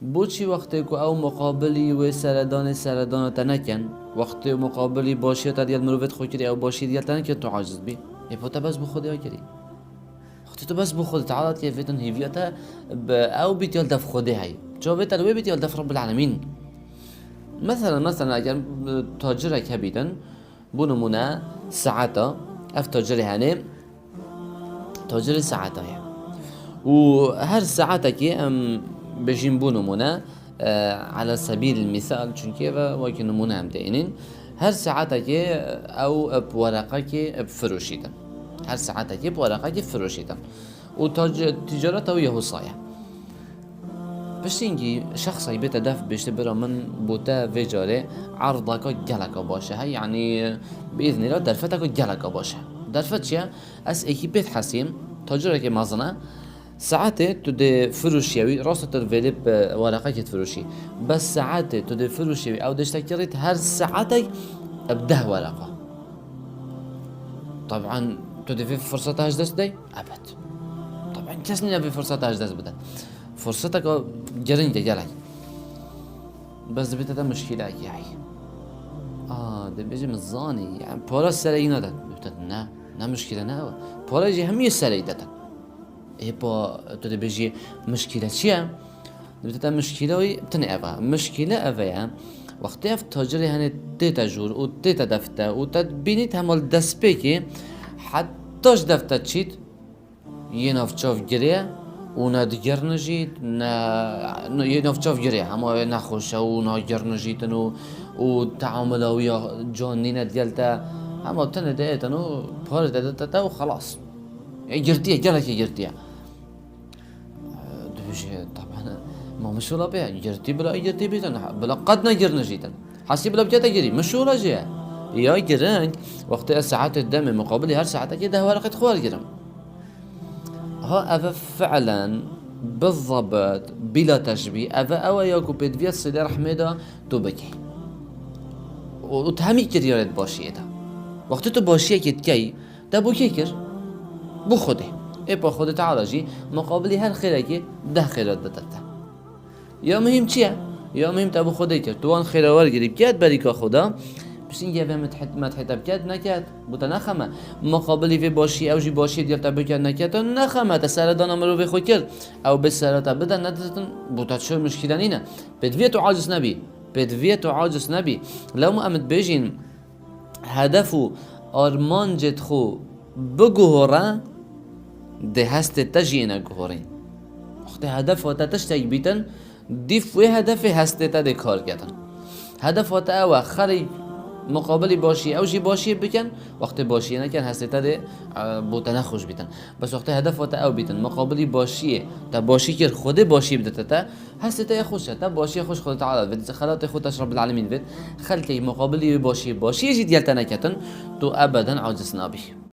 بوچی وقتی که او مقابلی و سردان تنکن وقتی مقابلی باشی تا دیال مروفت خوی کری او باشی دیال تنکن تو عاجز بی ایپوتا بس بخودی ها کری وقتی تو بس بخودی تعالى كيف هيفيتا او بيتيال دف خودي هاي جوابتا لو بيتيال دف رب العالمين مثلا اگر تاجرك هبيتن بونمونا ساعتا اف تاجري هاني تاجر ساعتا يعني وهر ساعتك ام بجين بونمونا على سبيل المثال چونكي وكي نمونا هم دينين هر ساعتك او بورقك بفروشيدن هر ساعتك بورقك بفروشيدن وتجارته يهوصايا بس اینگی شخصی بیت دف بشته برا من بوتا وجاره عرضك جلك باشه هاي يعني باذن الله درفتك جلك باشه درفت چیه اس اکیپت حسیم تاجرك مازنه ساعات تودي فروشيوي راسه ترفيلي بورقه تفروشي بس ساعات تودي فروشيوي او دشتكريت هر ساعتك بده ورقه طبعا تودي في فرصتها دست دي ابد طبعا كسني في فرصتها دست بده فرصتك جرين جلك بس بتدا مشكله يعني ده بيجي مزاني يعني بولا سرينا ده نه مشكله نه بولا يجي هم يسريدتك با تو ده بيجي مشكله چیه بتدا مشكله بتنقبها مشكله اويا وقتی اف تاجری هنه تیتا جور و تیتا دفته و تدبینید همال دست بکی حتیش دفته چید یه نافچاف گریه و ندگر نجید یه نافچاف گریه همه نخوشه و ناگر نجیدن و تعاملاوی جانی ندگلته همه تنه دهتن و پار دهتا و خلاص گرتیه گلک گرتیه دوشي طبعا ما مشولا بها جرتي بلا جرتي بيتن بلا قد نجر نجيتن حسي بلا بجد جري مشولا جه يا جرنج وقت ساعات الدم مقابل هر ساعات كده ورقه خوار جرم ها أفا فعلا بالضبط بلا تشبيه أفا أو ياكو بدفيت صدر حميدة توبكي وتهمي كريارت باشيه ده وقت تو باشيه كي ده بو كيكر بو خوده با خودت عالجی مقابلی هر خیره 10 خیرات دادته یا مهم چیه یا مهم تابو خودت کرد تو آن خیروار گریب کرد بریکا خدا بس این گفه متحتب کرد نکرد بوده نخمه مقابلی وی باشی او جی باشی دیل تابو کرد نکرد نخمه تا سردان امرو وی خود کرد او به سرطه بدن ندادتن بوده چه مشکل اینه بدویت و عاجز نبی لو ما امد بجین هدفو آرمان جد خو بگوهره ده هست تجينا جهورين وقت هدف وتا تشتاق بيتن ديف و هدف هست تا ده کار کردن هدف وتا او خرج مقابل باشی او جی باشی بکن وقت باشی نکن هست تا ده بوتن خوش بیتن بس وقت هدف وتا او بیتن مقابلی باشی تا باشی که خود باشی بدت تا هست تا خوشه تا باشی خوش خود تعالی ود خلات خودش رب العالمین ود خلکی مقابلی باشی جی دیالت نکتن تو ابدا عاجز نبی